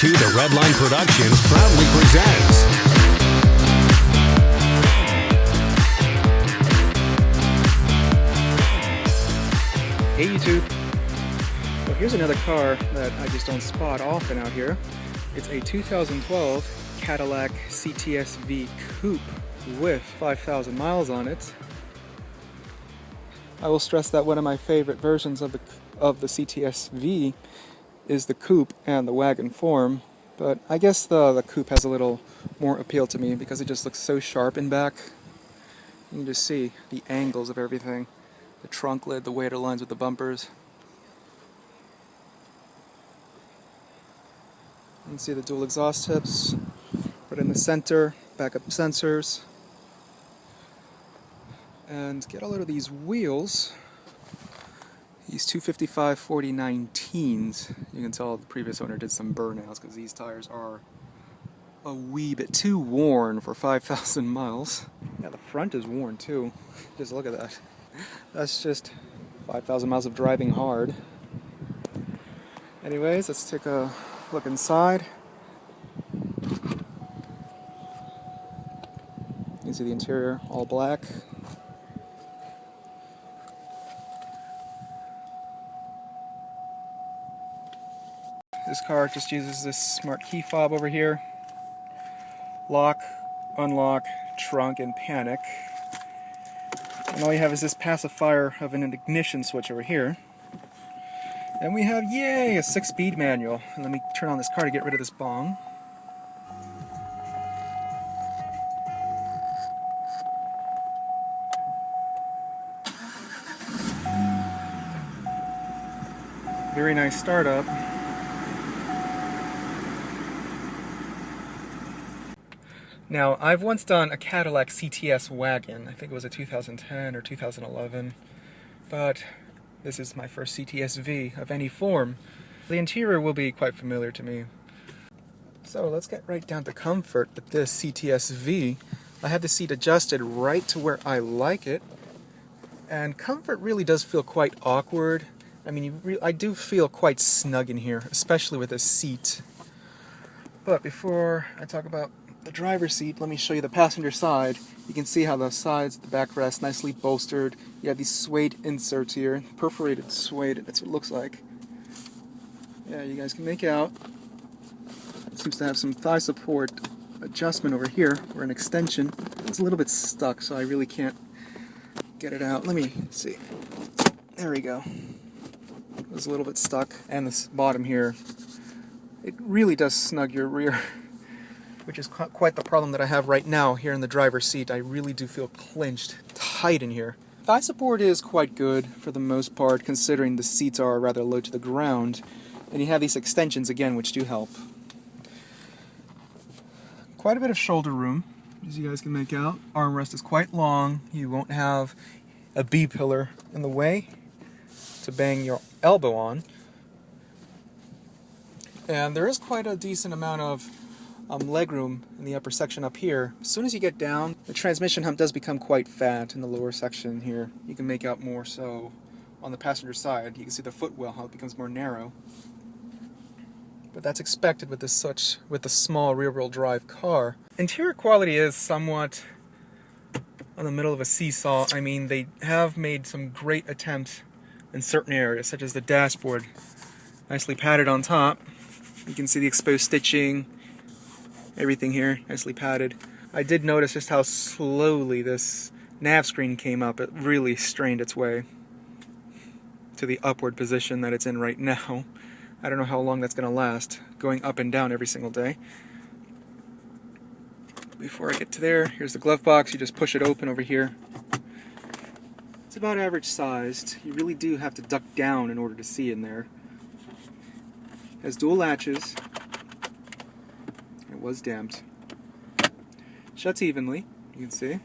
2 The Redline Productions proudly presents. Hey YouTube! Well, here's another car that I just don't spot often out here. It's a 2012 Cadillac CTS-V Coupe with 5,000 miles on it. I will stress that one of my favorite versions of the CTS-V is the coupe and the wagon form, but I guess the coupe has a little more appeal to me because it just looks so sharp in back. You can just see the angles of everything. The trunk lid, the way it aligns with the bumpers. You can see the dual exhaust tips, right in the center, backup sensors. And get a load of these wheels. These 255/40/19s. You can tell the previous owner did some burnouts because these tires are a wee bit too worn for 5,000 miles. Yeah, the front is worn too. Just look at that. That's just 5,000 miles of driving hard. Anyways, let's take a look inside. You can see the interior, all black. This car just uses this smart key fob over here. Lock, unlock, trunk, and panic. And all you have is this pacifier of an ignition switch over here. And we have, yay, a 6-speed manual. And let me turn on this car to get rid of this bong. Very nice startup. Now, I've once done a Cadillac CTS wagon. I think it was a 2010 or 2011. But this is my first CTS-V of any form. The interior will be quite familiar to me. So let's get right down to comfort with this CTS-V. I have the seat adjusted right to where I like it. And comfort really does feel quite awkward. I mean, I do feel quite snug in here, especially with this seat. But before I talk about the driver's seat, let me show you the passenger side. You can see how the sides, the backrest, nicely bolstered. You have these suede inserts here, perforated suede, that's what it looks like. Yeah, you guys can make out. It seems to have some thigh support adjustment over here, or an extension. It's a little bit stuck, so I really can't get it out. Let me see. There we go. It was a little bit stuck. And this bottom here, it really does snug your rear, which is quite the problem that I have right now here in the driver's seat. I really do feel clinched tight in here. Thigh support is quite good for the most part, considering the seats are rather low to the ground. And you have these extensions again, which do help. Quite a bit of shoulder room, as you guys can make out. Armrest is quite long. You won't have a B-pillar in the way to bang your elbow on. And there is quite a decent amount of legroom in the upper section up here. As soon as you get down, the transmission hump does become quite fat in the lower section here. You can make out more so on the passenger side. You can see the footwell, how it becomes more narrow. But that's expected with the small rear-wheel drive car. Interior quality is somewhat on the middle of a seesaw. I mean, they have made some great attempts in certain areas, such as the dashboard. Nicely padded on top. You can see the exposed stitching. Everything here, nicely padded. I did notice just how slowly this nav screen came up. It really strained its way to the upward position that it's in right now. I don't know how long that's going to last, going up and down every single day. Before I get to there, here's the glove box. You just push it open over here. It's about average sized. You really do have to duck down in order to see in there. It has dual latches. It was damped. Shuts evenly, you can see.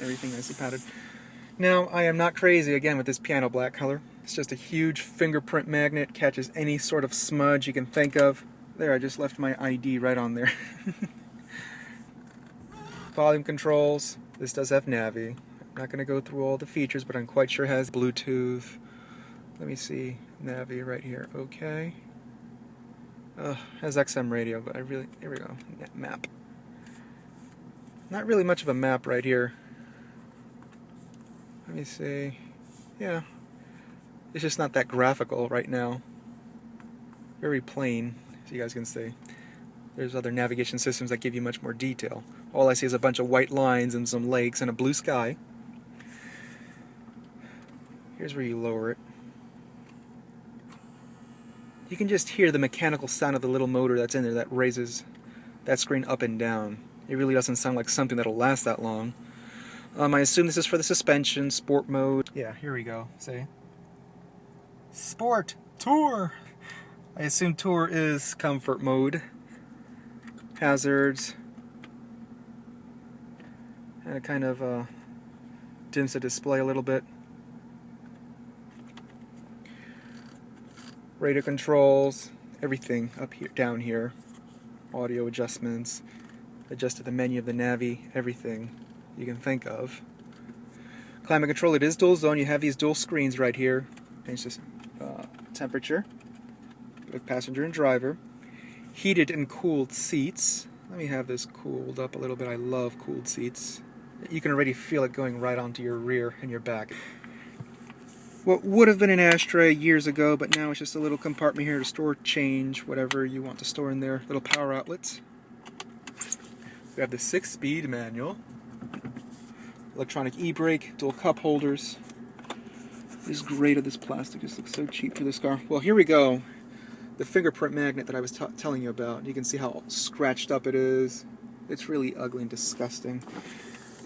Everything nicely padded. Now, I am not crazy again with this piano black color. It's just a huge fingerprint magnet, catches any sort of smudge you can think of. There, I just left my ID right on there. Volume controls. This does have Navi. I'm not going to go through all the features, but I'm quite sure it has Bluetooth. Let me see. Navi right here. Okay. Has XM radio, but here we go, map. Not really much of a map right here. Let me see. Yeah, it's just not that graphical right now. Very plain, as you guys can see. There's other navigation systems that give you much more detail. All I see is a bunch of white lines and some lakes and a blue sky. Here's where you lower it. You can just hear the mechanical sound of the little motor that's in there that raises that screen up and down. It really doesn't sound like something that'll last that long. I assume this is for the suspension, sport mode. Yeah, here we go. See? Sport! Tour! I assume Tour is comfort mode. Hazards. And it kind of dims the display a little bit. Radio controls, everything up here, down here. Audio adjustments, adjust to the menu of the Navi, everything you can think of. Climate control, it is dual zone. You have these dual screens right here. Change this temperature with passenger and driver. Heated and cooled seats. Let me have this cooled up a little bit. I love cooled seats. You can already feel it going right onto your rear and your back. What would have been an ashtray years ago, but now it's just a little compartment here to store change, whatever you want to store in there. Little power outlets. We have the 6-speed manual. Electronic e-brake, dual cup holders. This grade of this plastic just looks so cheap for this car. Well, here we go. The fingerprint magnet that I was telling you about. You can see how scratched up it is. It's really ugly and disgusting.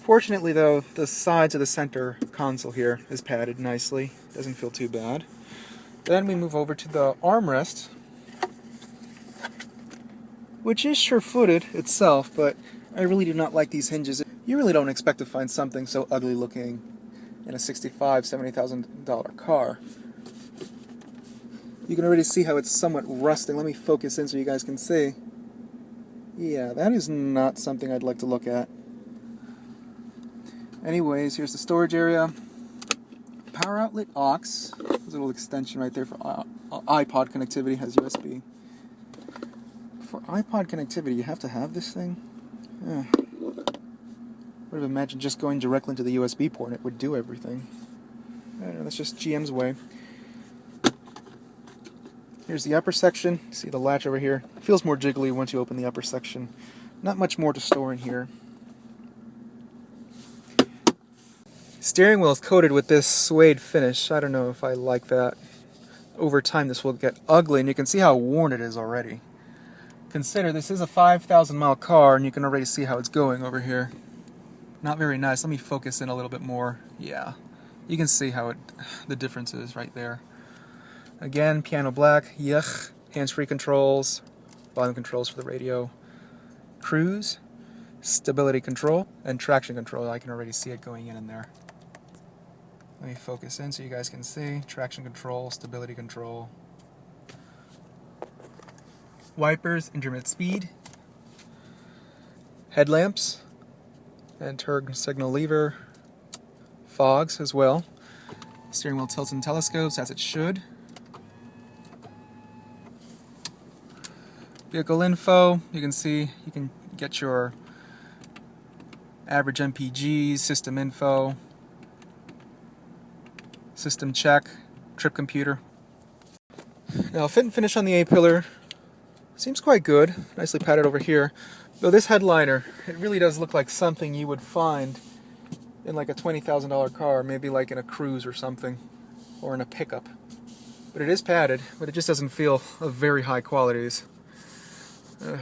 Fortunately though, the sides of the center console here is padded nicely. Doesn't feel too bad. Then we move over to the armrest, which is sure-footed itself, but I really do not like these hinges. You really don't expect to find something so ugly looking in a $65,000, $70,000 car. You can already see how it's somewhat rusting. Let me focus in so you guys can see. Yeah, that is not something I'd like to look at. Anyways, here's the storage area. Power outlet aux. There's a little extension right there for iPod connectivity. Has USB. For iPod connectivity, you have to have this thing? I would have imagined just going directly into the USB port and it would do everything. I don't know, that's just GM's way. Here's the upper section. See the latch over here? It feels more jiggly once you open the upper section. Not much more to store in here. Steering wheel is coated with this suede finish. I don't know if I like that. Over time this will get ugly, and you can see how worn it is already. Consider this is a 5,000 mile car, and you can already see how it's going over here. Not very nice. Let me focus in a little bit more. Yeah, you can see how the difference is right there. Again, piano black, yuck. Hands-free controls, volume controls for the radio, cruise, stability control, and traction control. I can already see it going in there. Let me focus in so you guys can see. Traction control, stability control. Wipers, intermittent speed. Headlamps. And turn signal lever. Fogs as well. Steering wheel tilts and telescopes as it should. Vehicle info. You can see, you can get your average MPGs, system info. System check, trip computer. Now fit and finish on the A-pillar seems quite good, nicely padded over here. Though this headliner, it really does look like something you would find in like a $20,000 car, maybe like in a Cruze or something, or in a pickup. But it is padded, but it just doesn't feel of very high qualities. Oh,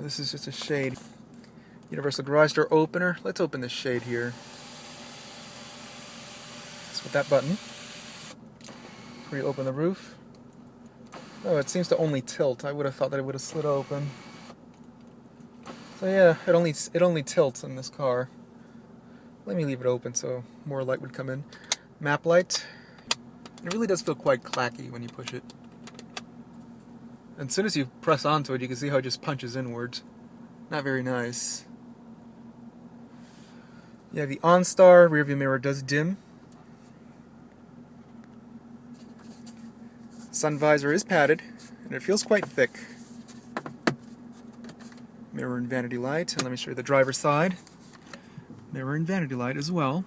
this is just a shade. Universal garage door opener. Let's open this shade here. With that button, where you open the roof. Oh, it seems to only tilt. I would have thought that it would have slid open. So yeah, it only tilts in this car. Let me leave it open so more light would come in. Map light. It really does feel quite clacky when you push it. And as soon as you press onto it, you can see how it just punches inwards. Not very nice. Yeah, the OnStar rearview mirror does dim. Sun visor is padded, and it feels quite thick. Mirror and vanity light, and let me show you the driver's side. Mirror and vanity light as well.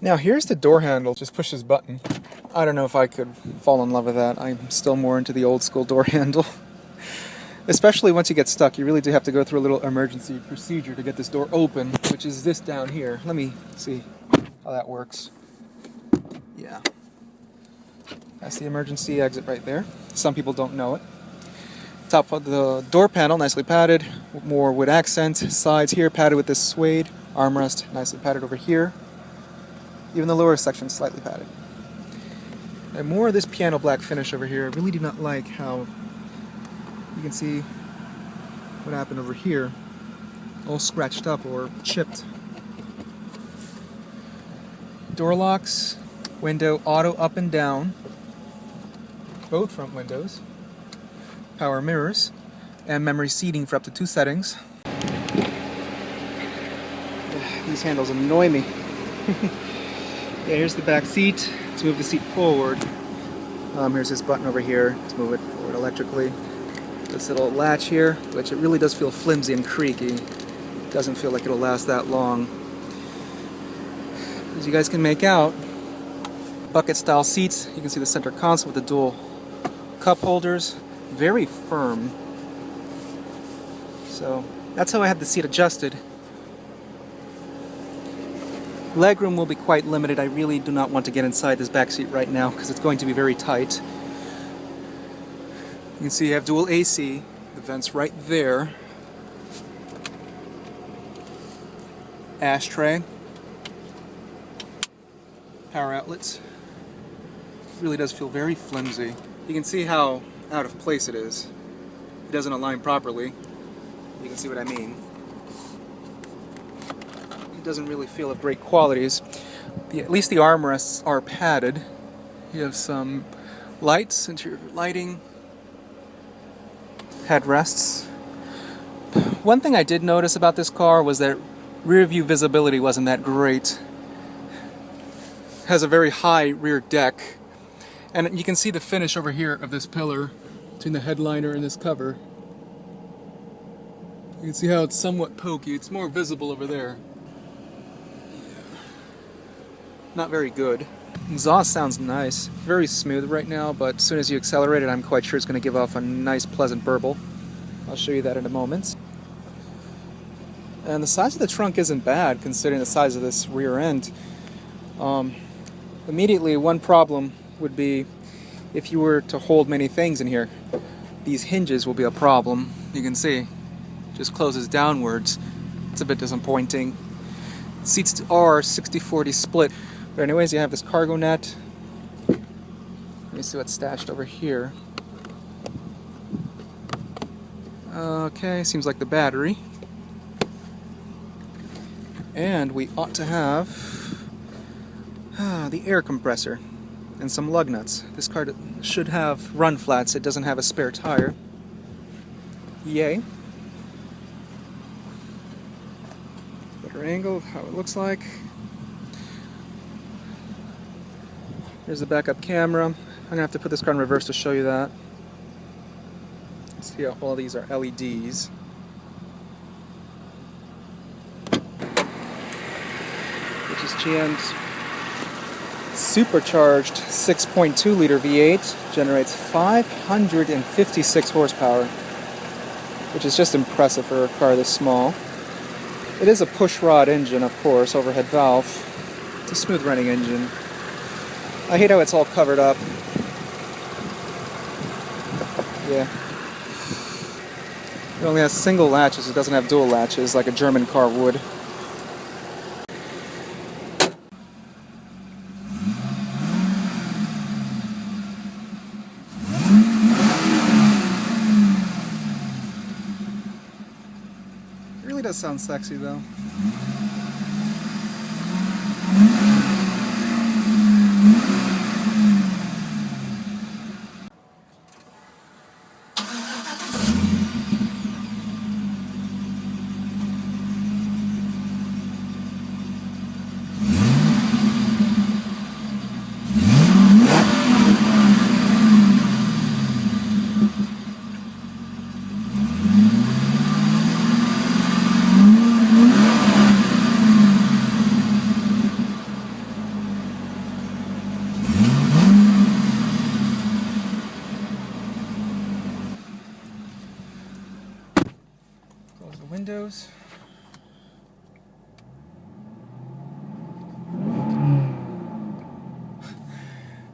Now here's the door handle, just push this button. I don't know if I could fall in love with that. I'm still more into the old school door handle. Especially once you get stuck, you really do have to go through a little emergency procedure to get this door open, which is this down here. Let me see how that works. Yeah. That's the emergency exit right there. Some people don't know it. Top of the door panel, nicely padded, more wood accent. Sides here, padded with this suede. Armrest, nicely padded over here. Even the lower section, slightly padded. And more of this piano black finish over here. I really do not like how you can see what happened over here. All scratched up or chipped. Door locks, window auto up and down. Both front windows. Power mirrors. And memory seating for up to 2 settings. These handles annoy me. Yeah, here's the back seat. To move the seat forward, here's this button over here to move it forward electrically. This little latch here, which it really does feel flimsy and creaky. Doesn't feel like it'll last that long. As you guys can make out, bucket style seats. You can see the center console with the dual cup holders. Very firm. So that's how I had the seat adjusted. Legroom will be quite limited. I really do not want to get inside this back seat right now because it's going to be very tight. You can see you have dual AC, the vents right there. Ashtray. Power outlets. It really does feel very flimsy. You can see how out of place it is. It doesn't align properly. You can see what I mean. It doesn't really feel of great qualities. At least the armrests are padded. You have some lights, interior lighting, headrests. One thing I did notice about this car was that rear view visibility wasn't that great. It has a very high rear deck, and you can see the finish over here of this pillar between the headliner and this cover. You can see how it's somewhat pokey. It's more visible over there. Not very good. Exhaust sounds nice. Very smooth right now, but as soon as you accelerate it, I'm quite sure it's going to give off a nice, pleasant burble. I'll show you that in a moment. And the size of the trunk isn't bad, considering the size of this rear end. Immediately, one problem would be if you were to hold many things in here. These hinges will be a problem. You can see, just closes downwards. It's a bit disappointing. Seats are 60-40 split. But anyways, you have this cargo net. Let me see what's stashed over here. Okay, seems like the battery. And we ought to have the air compressor and some lug nuts. This car should have run flats. It doesn't have a spare tire. Yay. Better angle, how it looks like. Here's the backup camera. I'm gonna have to put this car in reverse to show you that. See how all these are LEDs. Which is GM's supercharged 6.2 liter V8. Generates 556 horsepower, which is just impressive for a car this small. It is a push rod engine, of course, overhead valve. It's a smooth running engine. I hate how it's all covered up. Yeah. It only has single latches, it doesn't have dual latches like a German car would. It really does sound sexy though. windows.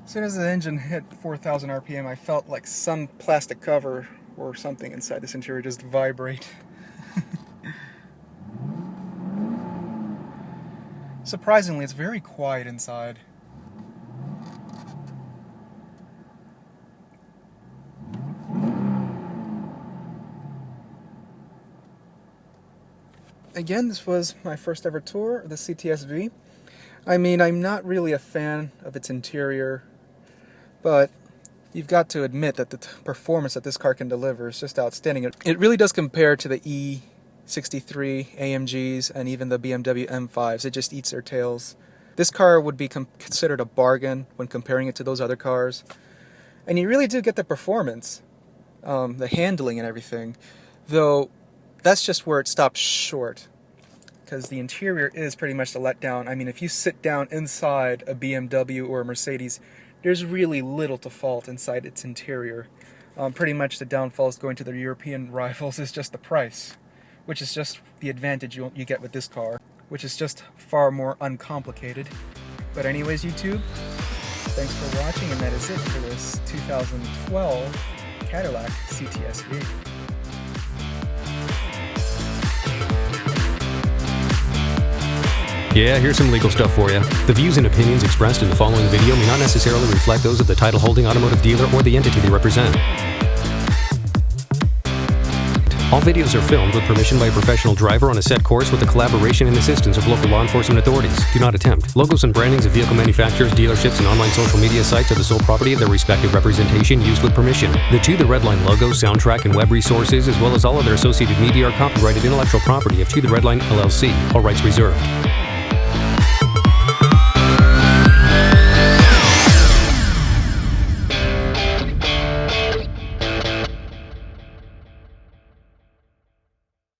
As soon as the engine hit 4,000 RPM, I felt like some plastic cover or something inside this interior just vibrate. Surprisingly, it's very quiet inside. Again, this was my first ever tour of the CTS-V. I mean, I'm not really a fan of its interior, but you've got to admit that the performance that this car can deliver is just outstanding. It really does compare to the E63 AMGs and even the BMW M5s. It just eats their tails. This car would be considered a bargain when comparing it to those other cars. And you really do get the performance, the handling and everything, though that's just where it stops short, because the interior is pretty much the letdown. I mean, if you sit down inside a BMW or a Mercedes, there's really little to fault inside its interior. Pretty much the downfalls going to their European rivals is just the price, which is just the advantage you get with this car, which is just far more uncomplicated. But anyways, YouTube, thanks for watching, and that is it for this 2012 Cadillac CTS-V. Yeah, here's some legal stuff for you. The views and opinions expressed in the following video may not necessarily reflect those of the title-holding automotive dealer or the entity they represent. All videos are filmed with permission by a professional driver on a set course with the collaboration and assistance of local law enforcement authorities. Do not attempt. Logos and brandings of vehicle manufacturers, dealerships, and online social media sites are the sole property of their respective representation used with permission. The Redline logo, soundtrack, and web resources, as well as all other associated media, are copyrighted intellectual property of The Redline LLC. All rights reserved.